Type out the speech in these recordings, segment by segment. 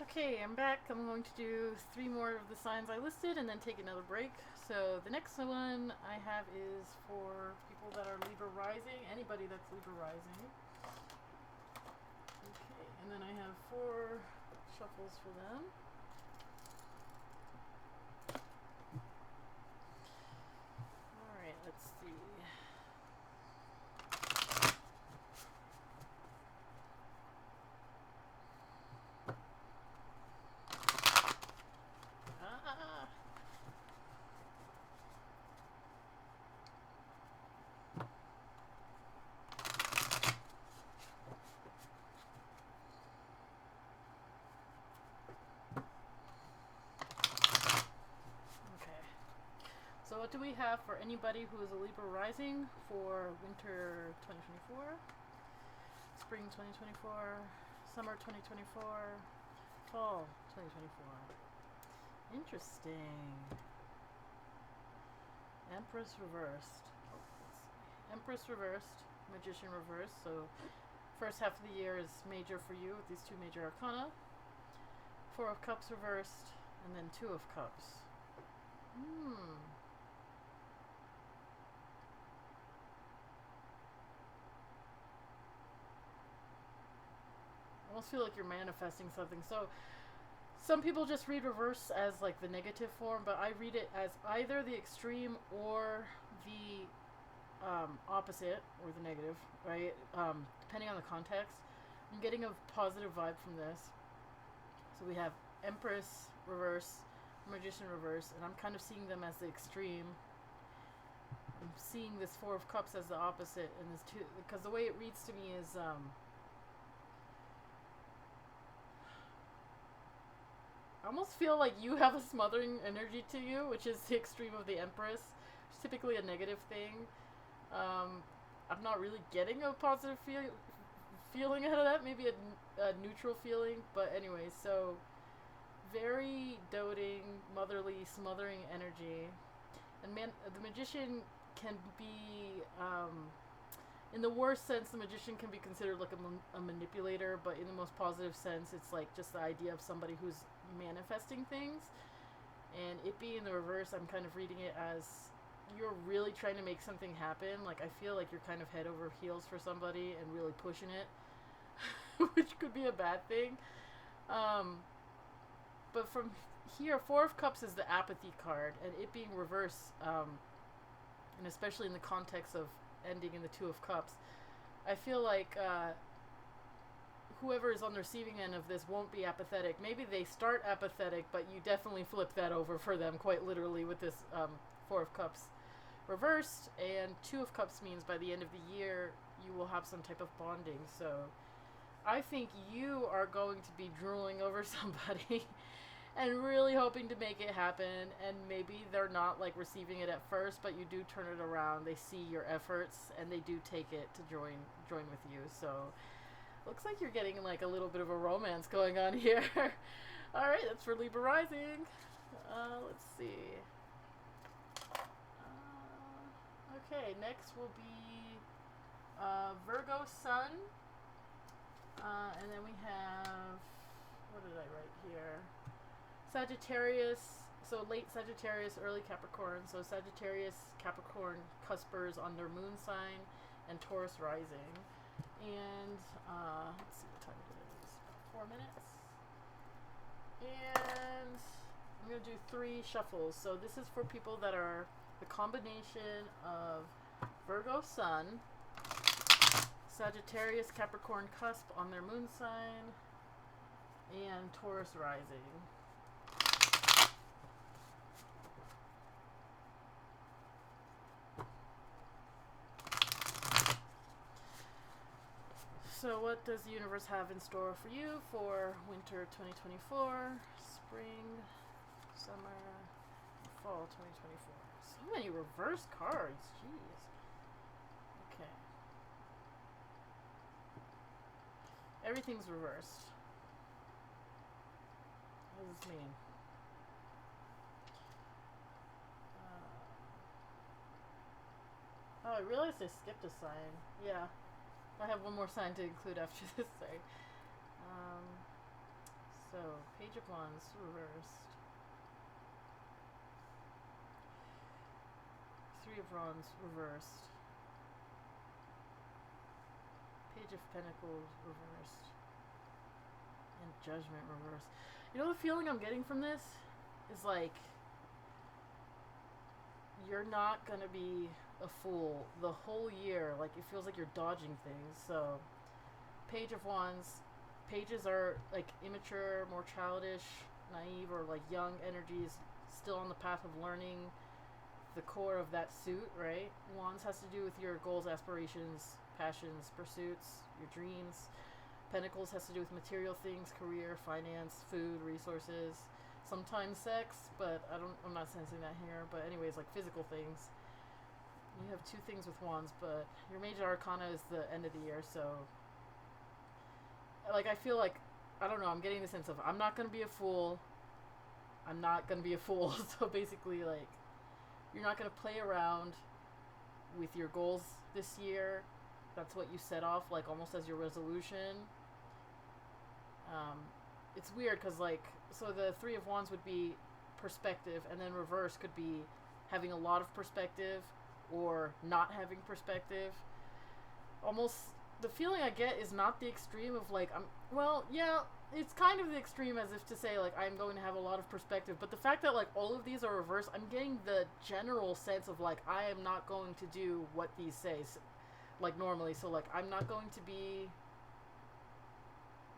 Okay, I'm back. I'm going to do 3 more of the signs I listed and then take another break. So the next one I have is for people that are Libra Rising, anybody that's Libra Rising. Okay, and then I have 4 shuffles for them. Alright, let's see. Ah! Okay. So what do we have for anybody who is a Libra Rising for winter 2024, spring 2024, summer 2024, fall 2024? Interesting. Empress reversed. Oh, let's see. Empress reversed, Magician reversed. So first half of the year is major for you with these 2 major arcana. 4 of Cups reversed, and then 2 of Cups. I almost feel like you're manifesting something. So some people just read reverse as like the negative form, but I read it as either the extreme or the opposite, or the negative, right? Depending on the context. I'm getting a positive vibe from this. So we have Empress reverse, Magician reverse, and I'm kind of seeing them as the extreme. I'm seeing this 4 of Cups as the opposite, and this 2, because the way it reads to me is I almost feel like you have a smothering energy to you, which is the extreme of the Empress. It's typically a negative thing. I'm not really getting a positive feeling out of that. Maybe a neutral feeling. But anyway, so very doting, motherly, smothering energy. And the Magician can be, in the worst sense, the Magician can be considered like a manipulator, but in the most positive sense, it's like just the idea of somebody who's manifesting things. And it being the reverse, I'm kind of reading it as you're really trying to make something happen. Like, I feel like you're kind of head over heels for somebody and really pushing it, which could be a bad thing. But from here, 4 of Cups is the apathy card, and it being reverse, and especially in the context of ending in the 2 of Cups, I feel like whoever is on the receiving end of this won't be apathetic. Maybe they start apathetic, but you definitely flip that over for them quite literally with this 4 of Cups reversed, and 2 of Cups means by the end of the year you will have some type of bonding. So I think you are going to be drooling over somebody and really hoping to make it happen, and maybe they're not like receiving it at first, but you do turn it around. They see your efforts and they do take it to join with you. So looks like you're getting like a little bit of a romance going on here. All right, that's for Libra Rising. Let's see. Okay, next will be Virgo Sun. And then we have, what did I write here? Sagittarius, so late Sagittarius, early Capricorn. So Sagittarius, Capricorn, Cuspers on their moon sign, and Taurus Rising. And let's see what time it is. About 4 minutes. And I'm going to do 3 shuffles. So this is for people that are the combination of Virgo Sun, Sagittarius, Capricorn, Cusp on their moon sign, and Taurus Rising. So what does the universe have in store for you for winter 2024, spring, summer, fall 2024? So many reverse cards, jeez. Okay. Everything's reversed. What does this mean? Oh, I realized I skipped a sign. Yeah. I have one more sign to include after this, sorry. So Page of Wands reversed. Three of Wands reversed. Page of Pentacles reversed. And Judgment reversed. You know the feeling I'm getting from this is like you're not gonna be a fool the whole year. Like it feels like you're dodging things. So Page of Wands, pages are like immature, more childish, naive, or like young energies still on the path of learning the core of that suit, right? Wands has to do with your goals, aspirations, passions, pursuits, your dreams. Pentacles has to do with material things, career, finance, food, resources, sometimes sex, but I'm not sensing that here. But anyways, like physical things. You have two things with Wands, but your major arcana is the end of the year, so like I feel like, I don't know, I'm getting the sense of I'm not gonna be a fool. I'm not gonna be a fool. So basically, like, you're not gonna play around with your goals this year. That's what you set off, like, almost as your resolution. It's weird because, like, so the Three of Wands would be perspective, and then reverse could be having a lot of perspective or not having perspective. Almost, the feeling I get is not the extreme of, like, well, yeah, it's kind of the extreme as if to say, like, I'm going to have a lot of perspective, but the fact that, like, all of these are reversed, I'm getting the general sense of, like, I am not going to do what these say, like, normally. So, like, I'm not going to be...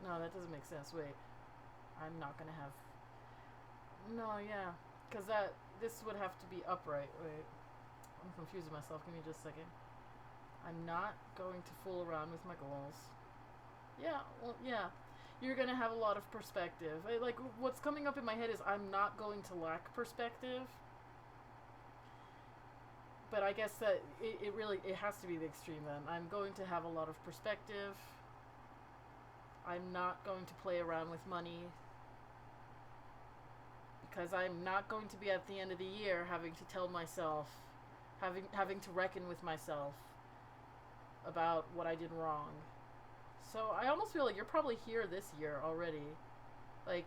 No, that doesn't make sense. Wait. I'm not going to have... No, yeah. Because this would have to be upright. Wait. I'm confusing myself. Give me just a second. I'm not going to fool around with my goals. Yeah, well, yeah. You're going to have a lot of perspective. Like, what's coming up in my head is I'm not going to lack perspective. But I guess that it has to be the extreme then. I'm going to have a lot of perspective. I'm not going to play around with money. Because I'm not going to be at the end of the year having to tell myself, having to reckon with myself about what I did wrong. So I almost feel like you're probably here this year already. Like,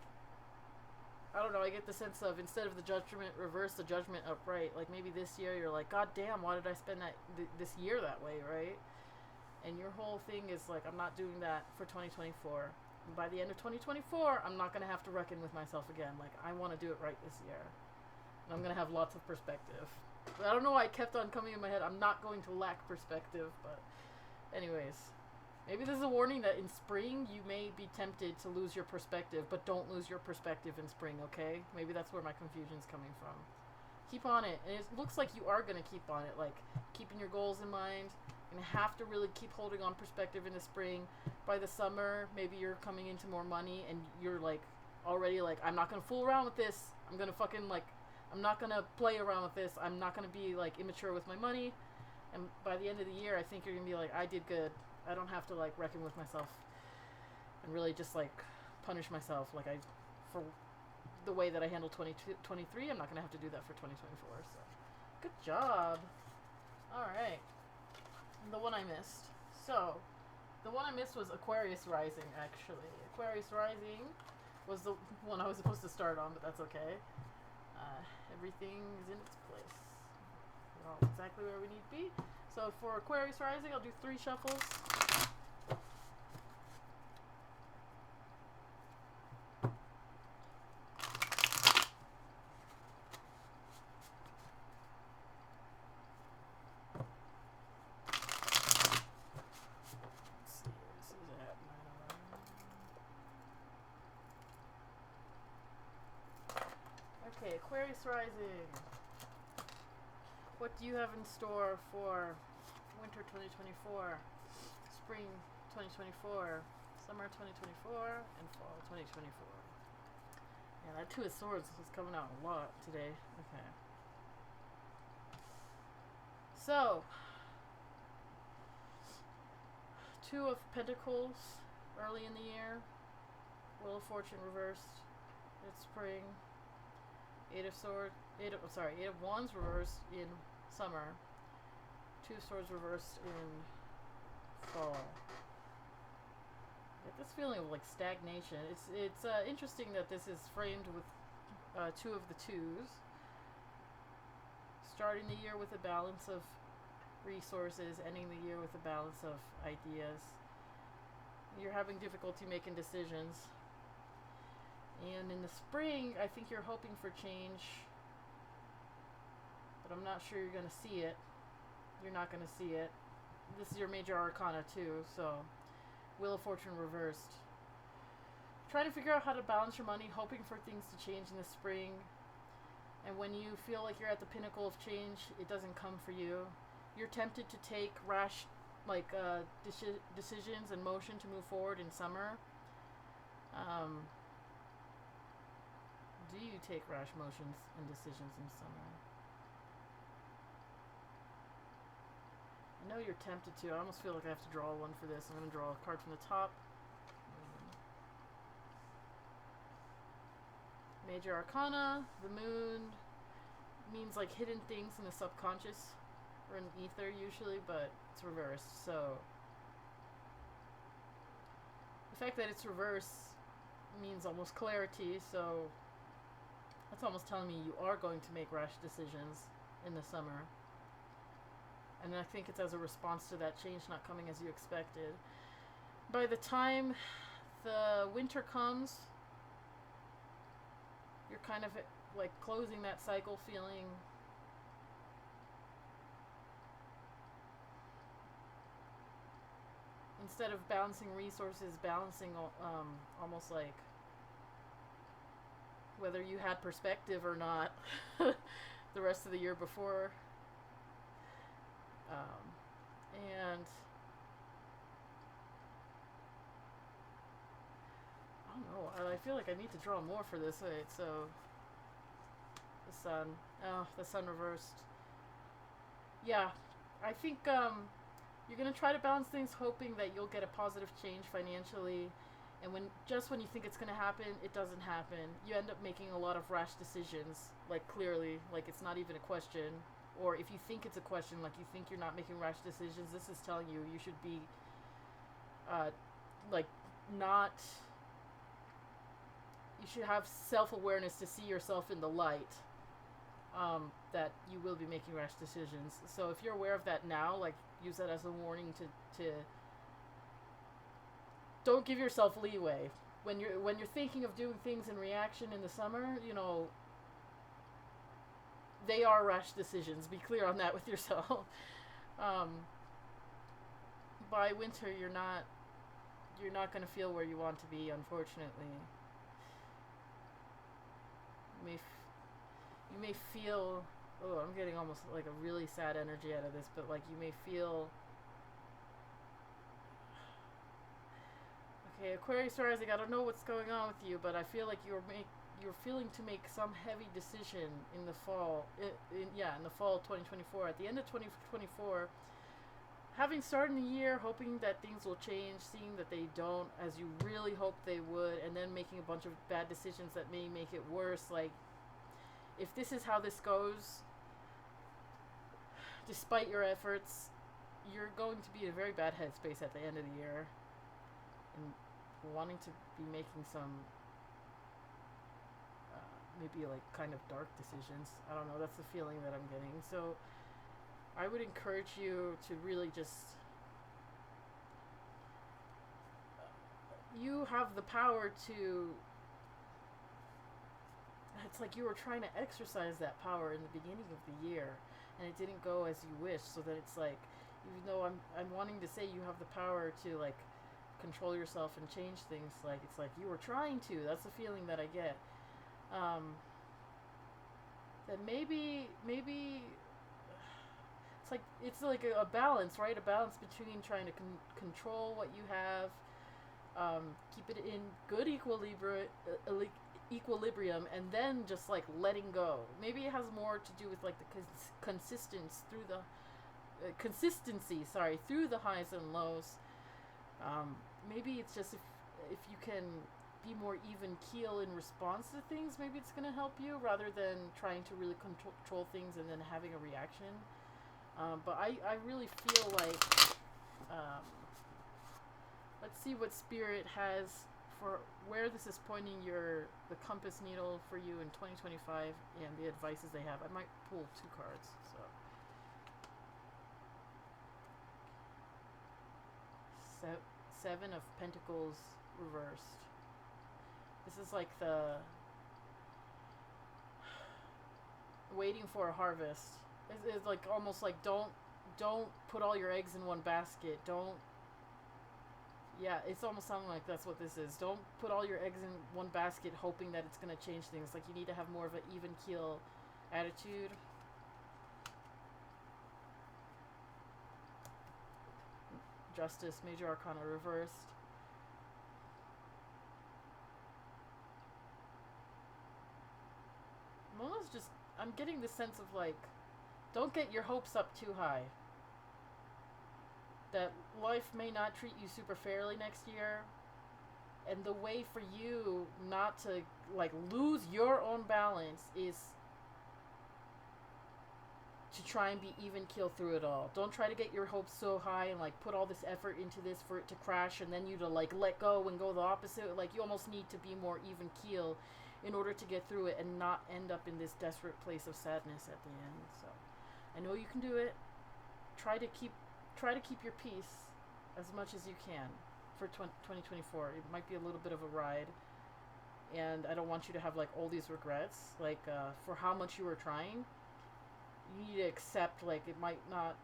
I don't know, I get the sense of, instead of the judgment reverse, the judgment upright. Like, maybe this year you're like, God damn, why did I spend this year that way, right? And your whole thing is like, I'm not doing that for 2024. And by the end of 2024, I'm not going to have to reckon with myself again. Like, I want to do it right this year. And I'm going to have lots of perspective. But I don't know why it kept on coming in my head. I'm not going to lack perspective, but anyways. Maybe this is a warning that in spring, you may be tempted to lose your perspective, but don't lose your perspective in spring, okay? Maybe that's where my confusion's coming from. Keep on it. And it looks like you are going to keep on it, like, keeping your goals in mind. You're going to have to really keep holding on perspective in the spring. By the summer, maybe you're coming into more money, and you're, like, already, like, I'm not going to fool around with this. I'm going to fucking, like, I'm not going to play around with this. I'm not going to be, like, immature with my money. And by the end of the year, I think you're going to be like, I did good. I don't have to, like, reckon with myself and really just, like, punish myself. Like, for the way that I handle 2023, I'm not going to have to do that for 2024. So, good job. All right. And the one I missed. So, the one I missed was Aquarius Rising, actually. Aquarius Rising was the one I was supposed to start on, but that's okay. Everything is in its place. We're all exactly where we need to be. So for Aquarius Rising, I'll do 3 shuffles. Let's see, this is at 9. Okay, Aquarius Rising. What do you have in store for winter 2024, spring 2024, summer 2024, and fall 2024? Yeah, that Two of Swords is coming out a lot today. Okay. So, Two of Pentacles early in the year, Wheel of Fortune reversed. It's spring. Eight of Wands reversed in summer. Two of Swords reversed in fall. Get this feeling of like stagnation. It's interesting that this is framed with two of the twos. Starting the year with a balance of resources, ending the year with a balance of ideas. You're having difficulty making decisions. And in the spring, I think you're hoping for change, but I'm not sure you're going to see it. You're not going to see it. This is your major arcana too, so Wheel of Fortune reversed. Trying to figure out how to balance your money, hoping for things to change in the spring. And when you feel like you're at the pinnacle of change, it doesn't come for you. You're tempted to take rash, decisions and motion to move forward in summer. Do you take rash motions and decisions in summer? I know you're tempted to. I almost feel like I have to draw one for this. I'm going to draw a card from the top. Major Arcana, the Moon, means like hidden things in the subconscious or in the ether usually, but it's reversed. So the fact that it's reversed means almost clarity, so that's almost telling me you are going to make rash decisions in the summer. And I think it's as a response to that change not coming as you expected. By the time the winter comes, you're kind of like closing that cycle, feeling instead of balancing resources, balancing almost like whether you had perspective or not the rest of the year before. And I don't know, I feel like I need to draw more for this. Wait, so the sun. Oh, the sun reversed. Yeah, I think you're going to try to balance things hoping that you'll get a positive change financially. And when you think it's going to happen, it doesn't happen. You end up making a lot of rash decisions, like clearly, like it's not even a question. Or if you think it's a question, like you think you're not making rash decisions, this is telling you you should be, you should have self-awareness to see yourself in the light, that you will be making rash decisions. So if you're aware of that now, like use that as a warning to don't give yourself leeway. When you're thinking of doing things in reaction in the summer, they are rash decisions. Be clear on that with yourself. By winter, you're not going to feel where you want to be, unfortunately. You may feel, I'm getting almost like a really sad energy out of this, but like you may feel, okay, Aquarius Rising, I don't know what's going on with you, but I feel like you're feeling to make some heavy decision in the fall, in the fall of 2024. At the end of 2024, having started the year, hoping that things will change, seeing that they don't, as you really hope they would, and then making a bunch of bad decisions that may make it worse. Like, if this is how this goes, despite your efforts, you're going to be in a very bad headspace at the end of the year, and wanting to be making some maybe like kind of dark decisions. I don't know, that's the feeling that I'm getting. So I would encourage you to really just, you have the power to, it's like you were trying to exercise that power in the beginning of the year and it didn't go as you wished. So that it's like, even though I'm wanting to say you have the power to like control yourself and change things, like it's like you were trying to, that's the feeling that I get. That maybe it's like a balance, right? A balance between trying to control what you have, keep it in good equilibrium, and then just like letting go. Maybe it has more to do with like the consistency through the highs and lows. Maybe it's just if you can be more even keel in response to things, maybe it's going to help you rather than trying to really control things and then having a reaction. But I really feel like Let's see what Spirit has for where this is pointing the compass needle for you in 2025 and the advices they have. I might pull 2 cards. So 7 of Pentacles reversed. This is like the waiting for a harvest. It's like almost like don't put all your eggs in one basket. Don't. Yeah, it's almost sounding like that's what this is. Don't put all your eggs in one basket hoping that it's going to change things. Like, you need to have more of an even keel attitude. Justice, Major Arcana reversed. I'm getting the sense of, like, don't get your hopes up too high. That life may not treat you super fairly next year, and the way for you not to like lose your own balance is to try and be even keel through it all. Don't try to get your hopes so high and like put all this effort into this for it to crash and then you to like let go and go the opposite. Like, you almost need to be more even keel in order to get through it and not end up in this desperate place of sadness at the end. So I know you can do it. Try to keep your peace as much as you can for 2024. It might be a little bit of a ride, and I don't want you to have like all these regrets, like for how much you were trying. You need to accept like it might not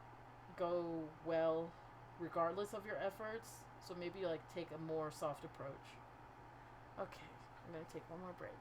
go well regardless of your efforts, so maybe like take a more soft approach. Okay, I'm gonna take one more break.